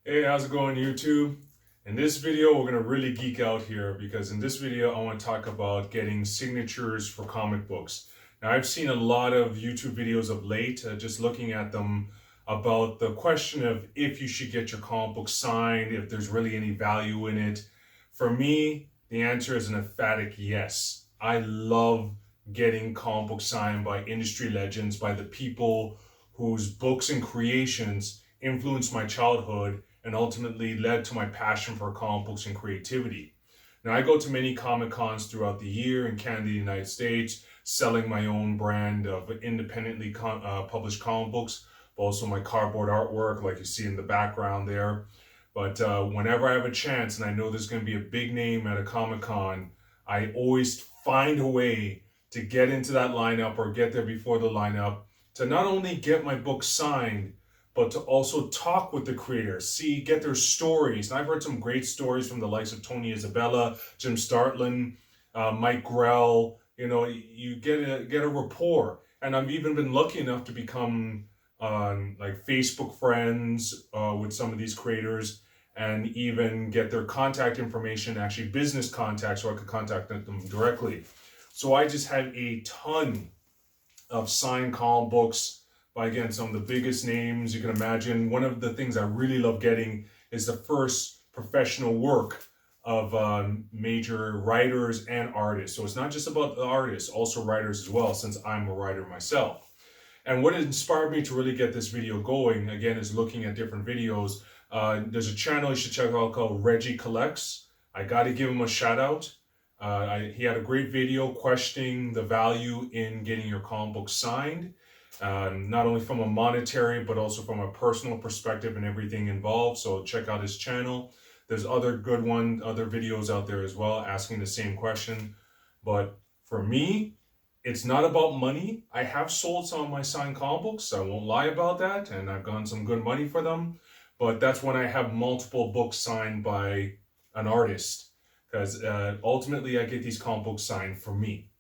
Hey, how's it going, YouTube? In this video, we're going to really geek out here because in this video, I want to talk about getting signatures for comic books. Now, I've seen a lot of YouTube videos of late, just looking at them about the question of if you should get your comic book signed, if there's really any value in it. For me, the answer is an emphatic yes. I love getting comic books signed by industry legends, by the people whose books and creations influenced my childhood and ultimately led to my passion for comic books and creativity. Now, I go to many Comic Cons throughout the year in Canada, the United States, selling my own brand of independently published comic books, but also my cardboard artwork, like you see in the background there. But whenever I have a chance and I know there's going to be a big name at a Comic Con, I always find a way to get into that lineup or get there before the lineup to not only get my book signed, but to also talk with the creators, get their stories. And I've heard some great stories from the likes of Tony Isabella, Jim Starlin, Mike Grell. You know, you get a rapport. And I've even been lucky enough to become like Facebook friends with some of these creators and even get their contact information, actually business contacts, so I could contact them directly. So I just had a ton of signed comic books by, again, some of the biggest names you can imagine. One of the things I really love getting is the first professional work of major writers and artists. So it's not just about the artists, also writers as well, since I'm a writer myself. And what inspired me to really get this video going, again, is looking at different videos. There's a channel you should check out called Reggie Collects. I got to give him a shout out. He had a great video questioning the value in getting your comic book signed. Not only from a monetary, but also from a personal perspective and everything involved. So check out his channel. There's other good other videos out there as well, asking the same question. But for me, it's not about money. I have sold some of my signed comic books. I won't lie about that. And I've gotten some good money for them. But that's when I have multiple books signed by an artist. Because ultimately, I get these comic books signed for me.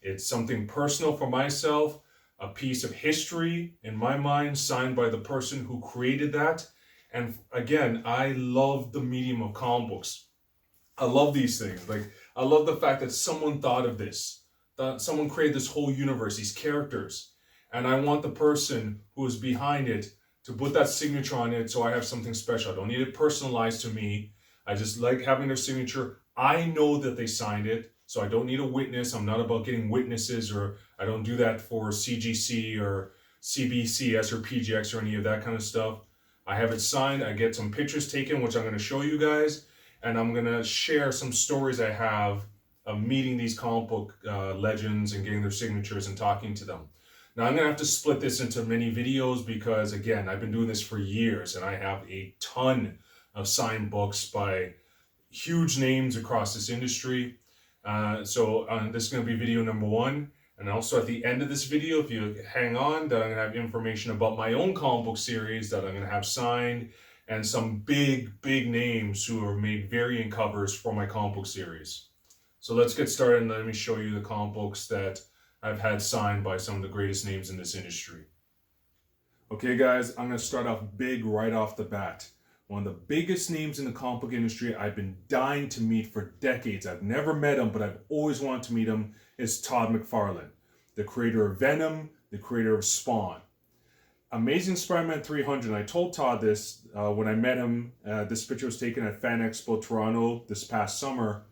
It's something personal for myself. A piece of history in my mind signed by the person who created that. And again, I love the medium of comic books. I love these things. Like, I love the fact that someone thought of this, that someone created this whole universe, these characters. And I want the person who is behind it to put that signature on it so I have something special. I don't need it personalized to me. I just like having their signature. I know that they signed it. So I don't need a witness. I'm not about getting witnesses, or I don't do that for CGC or CBCS or PGX or any of that kind of stuff. I have it signed. I get some pictures taken, which I'm going to show you guys. And I'm going to share some stories I have of meeting these comic book legends and getting their signatures and talking to them. Now, I'm going to have to split this into many videos because, again, I've been doing this for years and I have a ton of signed books by huge names across this industry. So this is going to be video number 1. And also at the end of this video, if you hang on, that I'm going to have information about my own comic book series that I'm going to have signed and some big names who have made variant covers for my comic book series. So let's get started and let me show you the comic books that I've had signed by some of the greatest names in this industry. Okay guys, I'm going to start off big right off the bat. One of the biggest names in the comic book industry I've been dying to meet for decades. I've never met him, but I've always wanted to meet him, is Todd McFarlane, the creator of Venom, the creator of Spawn. Amazing Spider-Man 300, I told Todd this when I met him. This picture was taken at Fan Expo Toronto this past summer.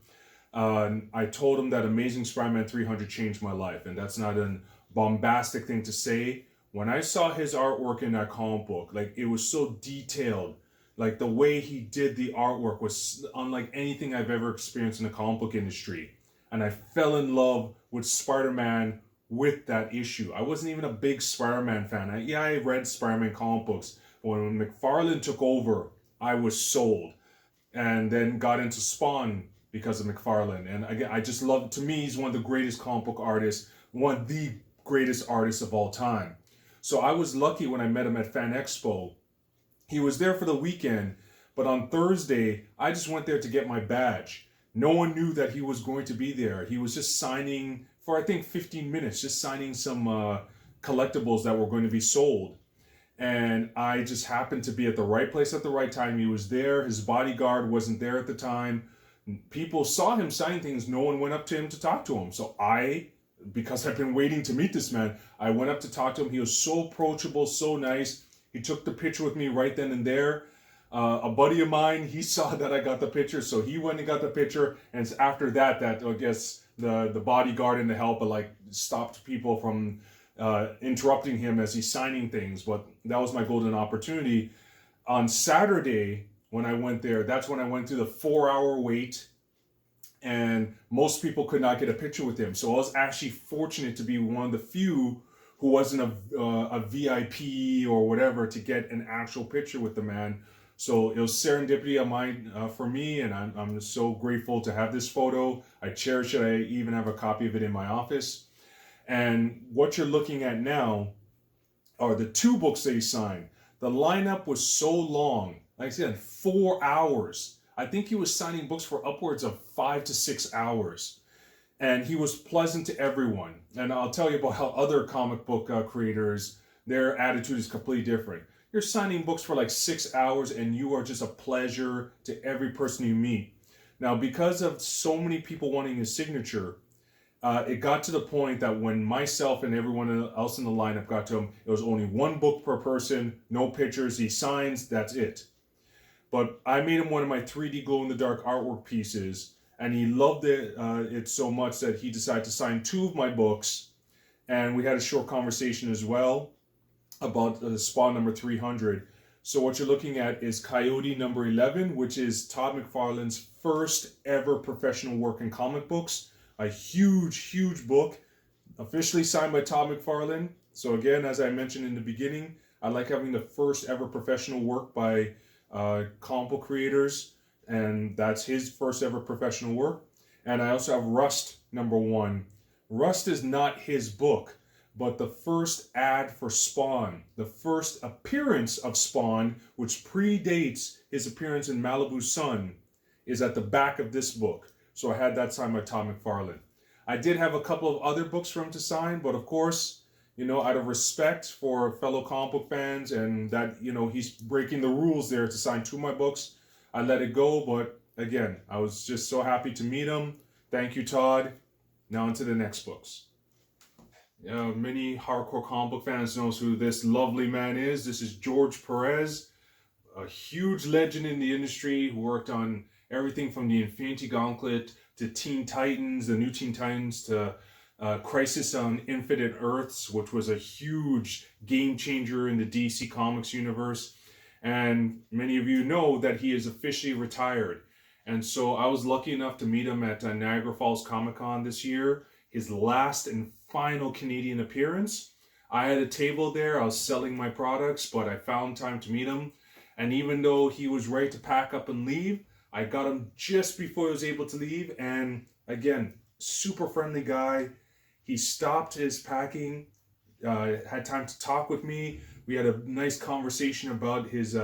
I told him that Amazing Spider-Man 300 changed my life, and that's not a bombastic thing to say. When I saw his artwork in that comic book, like, it was so detailed. Like, the way he did the artwork was unlike anything I've ever experienced in the comic book industry. And I fell in love with Spider-Man with that issue. I wasn't even a big Spider-Man fan. I read Spider-Man comic books. But when McFarlane took over, I was sold. And then got into Spawn because of McFarlane. And again, I just love, to me, he's one of the greatest comic book artists, one of the greatest artists of all time. So I was lucky when I met him at Fan Expo. He was there for the weekend, but on Thursday, I just went there to get my badge. No one knew that he was going to be there. He was just signing for, I think, 15 minutes, just signing some collectibles that were going to be sold. and I just happened to be at the right place at the right time. He was there. His bodyguard wasn't there at the time. People saw him signing things. No one went up to him to talk to him. So because I've been waiting to meet this man, I went up to talk to him. He was so approachable, so nice. He took the picture with me right then and there. A buddy of mine, he saw that I got the picture, so he went and got the picture. And it's after that I guess the bodyguard and the helper like stopped people from interrupting him as he's signing things. But that was my golden opportunity. On Saturday, when I went there, that's when I went through the 4-hour wait, and most people could not get a picture with him. So I was actually fortunate to be one of the few who wasn't a VIP or whatever to get an actual picture with the man. So it was serendipity of mine for me, and I'm so grateful to have this photo. I cherish it. I even have a copy of it in my office. And what you're looking at now are the 2 books that he signed. The lineup was so long, like I said, 4 hours. I think he was signing books for upwards of 5 to 6 hours. And he was pleasant to everyone. And I'll tell you about how other comic book creators, their attitude is completely different. You're signing books for like 6 hours and you are just a pleasure to every person you meet. Now, because of so many people wanting his signature, it got to the point that when myself and everyone else in the lineup got to him, it was only 1 book per person, no pictures, he signs, that's it. But I made him one of my 3D glow-in-the-dark artwork pieces, and he loved it so much that he decided to sign 2 of my books, and we had a short conversation as well about Spawn number 300. So what you're looking at is Coyote number 11, which is Todd McFarlane's first ever professional work in comic books. A huge book, officially signed by Todd McFarlane. So again, as I mentioned in the beginning, I like having the first ever professional work by comic book creators, and that's his first ever professional work. And I also have Rust number 1. Rust is not his book, but the first ad for Spawn, the first appearance of Spawn, which predates his appearance in Malibu Sun, is at the back of this book. So I had that signed by Todd McFarlane. I did have a couple of other books for him to sign, but of course, you know, out of respect for fellow comic book fans and that, you know, he's breaking the rules there to sign 2 of my books, I let it go. But again, I was just so happy to meet him. Thank you, Todd. Now on to the next books. Many hardcore comic book fans knows who this lovely man is. This is George Perez, a huge legend in the industry who worked on everything from the Infinity Gauntlet to Teen Titans, the new Teen Titans, to Crisis on Infinite Earths, which was a huge game changer in the DC Comics universe. And many of you know that he is officially retired. And so I was lucky enough to meet him at Niagara Falls Comic Con this year, his last and final Canadian appearance. I had a table there, I was selling my products, but I found time to meet him. And even though he was ready to pack up and leave, I got him just before he was able to leave. And again, super friendly guy. He stopped his packing, had time to talk with me. We had a nice conversation about his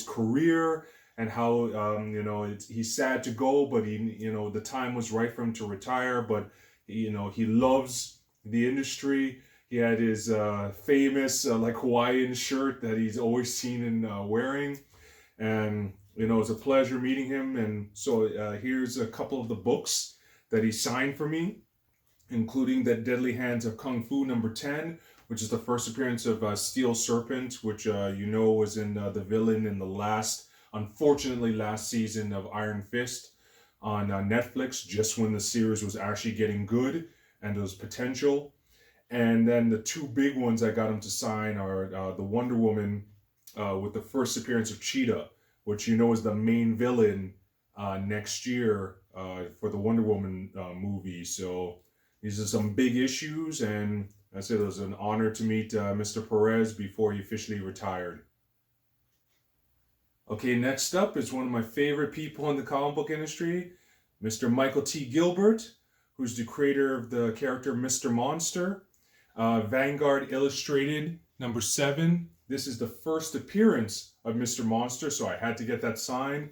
career and how you know, he's sad to go, but the time was right for him to retire. But he loves the industry. He had his famous like Hawaiian shirt that he's always seen and wearing, and it's a pleasure meeting him. And so here's a couple of the books that he signed for me, including The Deadly Hands of Kung Fu number 10, which is the first appearance of Steel Serpent, which was in the villain in the unfortunately last season of Iron Fist on Netflix, just when the series was actually getting good and there was potential. And then the 2 big ones I got him to sign are the Wonder Woman with the first appearance of Cheetah, which is the main villain next year for the Wonder Woman movie. So these are some big issues, and I said it was an honor to meet Mr. Perez before he officially retired. Okay, next up is one of my favorite people in the comic book industry, Mr. Michael T. Gilbert, who's the creator of the character Mr. Monster. Vanguard Illustrated number 7. This is the first appearance of Mr. Monster, so I had to get that signed.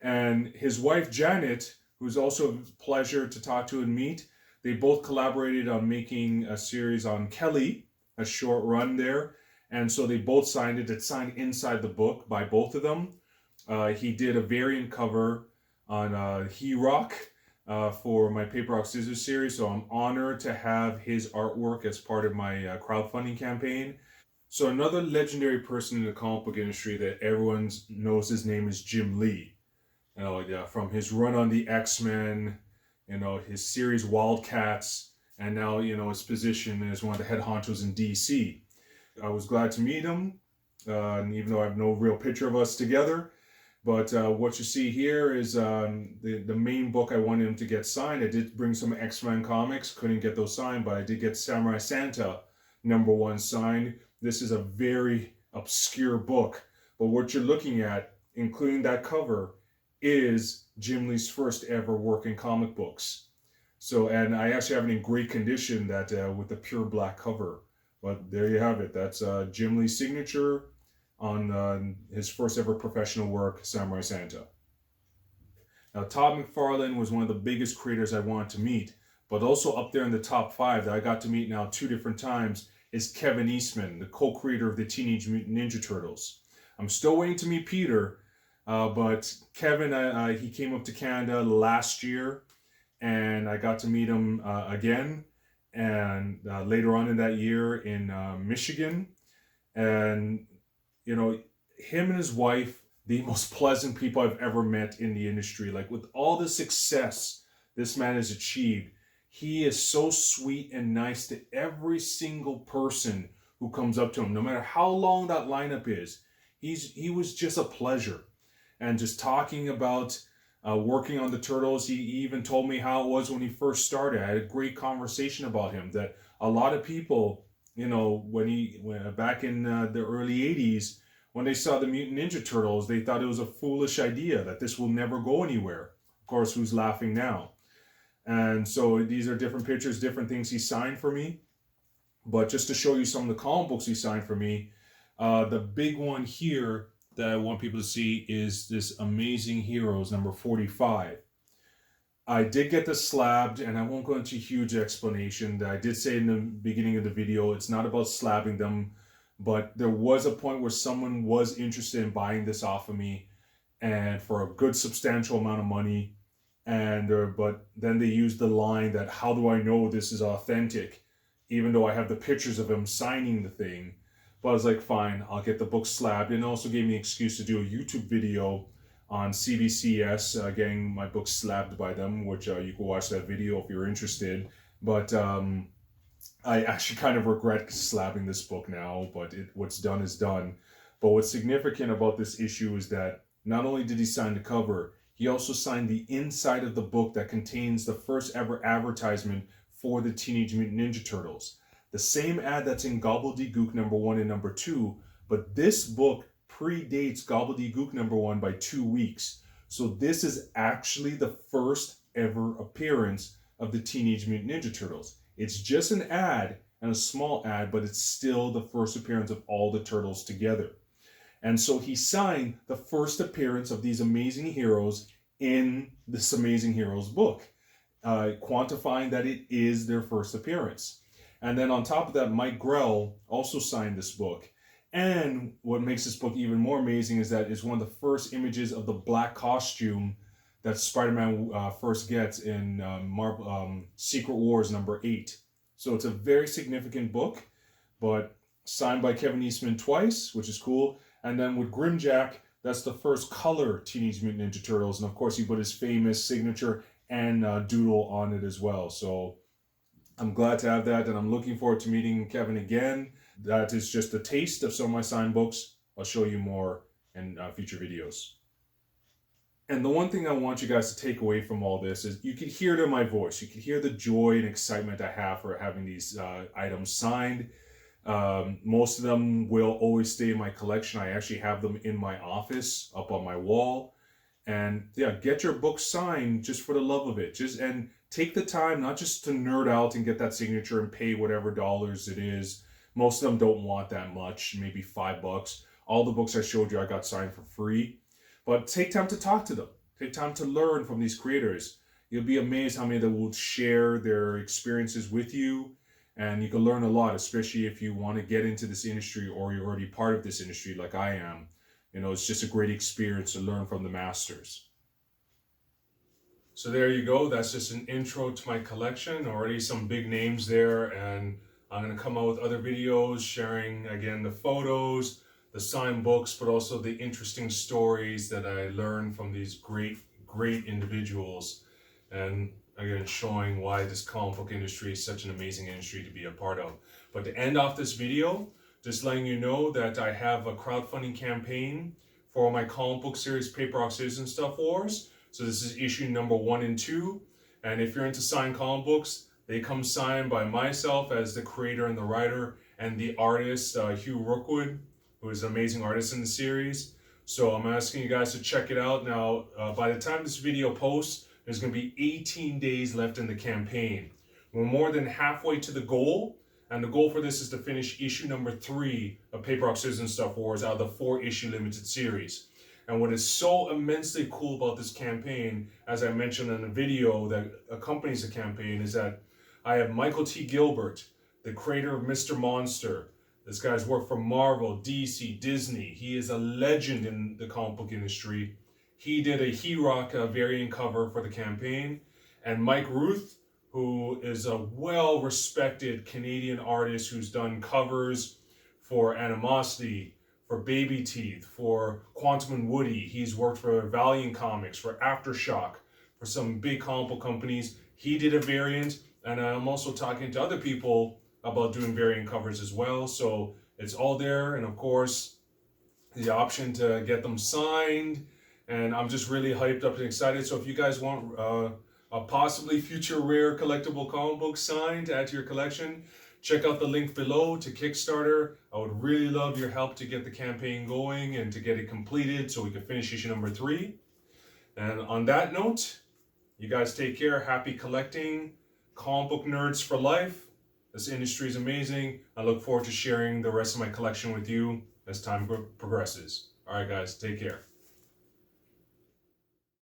And his wife Janet, who's also a pleasure to talk to and meet, they both collaborated on making a series on Kelly, a short run there. And so they both signed it. It's signed inside the book by both of them. He did a variant cover on He-Rock for my Paper Rock Scissors series. So I'm honored to have his artwork as part of my crowdfunding campaign. So another legendary person in the comic book industry that everyone knows his name is Jim Lee. From his run on the X-Men, his series Wildcats, and now, his position as one of the head honchos in DC. I was glad to meet him, even though I have no real picture of us together. But what you see here is the main book I wanted him to get signed. I did bring some X-Men comics, couldn't get those signed, but I did get Samurai Santa #1 signed. This is a very obscure book, but what you're looking at, including that cover, is Jim Lee's first ever work in comic books. So, and I actually have it in great condition that with the pure black cover. But there you have it. That's Jim Lee's signature on his first ever professional work, Samurai Santa. Now, Todd McFarlane was one of the biggest creators I wanted to meet, but also up there in the top 5 that I got to meet now 2 different times is Kevin Eastman, the co-creator of the Teenage Mutant Ninja Turtles. I'm still waiting to meet Peter, but Kevin, he came up to Canada last year, and I got to meet him again, and later on in that year in Michigan. And, him and his wife, the most pleasant people I've ever met in the industry. Like, with all the success this man has achieved, he is so sweet and nice to every single person who comes up to him, no matter how long that lineup is. He was just a pleasure. And just talking about working on the Turtles, he even told me how it was when he first started. I had a great conversation about him, that a lot of people, when back in the early 80s, when they saw the Mutant Ninja Turtles, they thought it was a foolish idea, that this will never go anywhere. Of course, who's laughing now? And so these are different pictures, different things he signed for me. But just to show you some of the comic books he signed for me, the big one here that I want people to see is this Amazing Heroes number 45. I did get this slabbed, and I won't go into huge explanation. I did say in the beginning of the video, it's not about slabbing them, but there was a point where someone was interested in buying this off of me, and for a good substantial amount of money. And but then they used the line that, how do I know this is authentic, even though I have the pictures of him signing the thing. But I was like, fine, I'll get the book slabbed. And it also gave me an excuse to do a YouTube video on CBCS, getting my book slabbed by them, which you can watch that video if you're interested. But I actually kind of regret slabbing this book now, but what's done is done. But what's significant about this issue is that not only did he sign the cover, he also signed the inside of the book that contains the first ever advertisement for the Teenage Mutant Ninja Turtles. The same ad that's in Gobbledygook #1 and #2, but this book predates Gobbledygook #1 by 2 weeks. So this is actually the first ever appearance of the Teenage Mutant Ninja Turtles. It's just an ad, and a small ad, but it's still the first appearance of all the Turtles together. And so he signed the first appearance of these amazing heroes in this Amazing Heroes book, quantifying that it is their first appearance. And then on top of that, Mike Grell also signed this book. And what makes this book even more amazing is that it's one of the first images of the black costume that Spider-Man first gets in Secret Wars #8. So it's a very significant book, but signed by Kevin Eastman twice, which is cool. And then with Grimjack, that's the first color Teenage Mutant Ninja Turtles. And of course, he put his famous signature and doodle on it as well. So I'm glad to have that, and I'm looking forward to meeting Kevin again. That is just a taste of some of my signed books. I'll show you more in future videos. And the one thing I want you guys to take away from all this is you could hear it in my voice. You could hear the joy and excitement I have for having these items signed. Most of them will always stay in my collection. I actually have them in my office up on my wall. And yeah, get your book signed just for the love of it. And take the time, not just to nerd out and get that signature and pay whatever dollars it is. Most of them don't want that much, maybe $5. All the books I showed you, I got signed for free. But take time to talk to them. Take time to learn from these creators. You'll be amazed how many of them will share their experiences with you. And you can learn a lot, especially if you want to get into this industry or you're already part of this industry like I am. You know, it's just a great experience to learn from the masters. So there you go. That's just an intro to my collection. Already some big names there, and I'm going to come out with other videos sharing, again, the photos, the signed books, but also the interesting stories that I learned from these great individuals. And again, showing why this comic book industry is such an amazing industry to be a part of. But to end off this video, just letting you know that I have a crowdfunding campaign for my comic book series, Paper Rock Citizen Stuff Wars. So this is issue number 1 and 2. And if you're into signed comic books, they come signed by myself as the creator and the writer, and the artist, Hugh Rookwood, who is an amazing artist in the series. So I'm asking you guys to check it out. Now, by the time this video posts, there's going to be 18 days left in the campaign. We're more than halfway to the goal. And the goal for this is to finish issue number 3 of Paper Rock Citizen Stuff Wars out of the 4-issue limited series. And what is so immensely cool about this campaign, as I mentioned in the video that accompanies the campaign, is that I have Michael T Gilbert, the creator of Mr. Monster. This guy's worked for Marvel, DC, Disney. He is a legend in the comic book industry. He did a He-Rock variant cover for the campaign. And Mike Ruth, who is a well-respected Canadian artist who's done covers for Animosity, for Baby Teeth, for Quantum and Woody. He's worked for Valiant Comics, for Aftershock, for some big comic book companies. He did a variant, and I'm also talking to other people about doing variant covers as well. So it's all there, and of course, the option to get them signed. And I'm just really hyped up and excited. So if you guys want a possibly future rare collectible comic book signed to add to your collection, check out the link below to Kickstarter. I would really love your help to get the campaign going and to get it completed so we can finish issue number 3. And on that note, you guys take care. Happy collecting. Comic book nerds for life. This industry is amazing. I look forward to sharing the rest of my collection with you as time progresses. All right, guys, take care.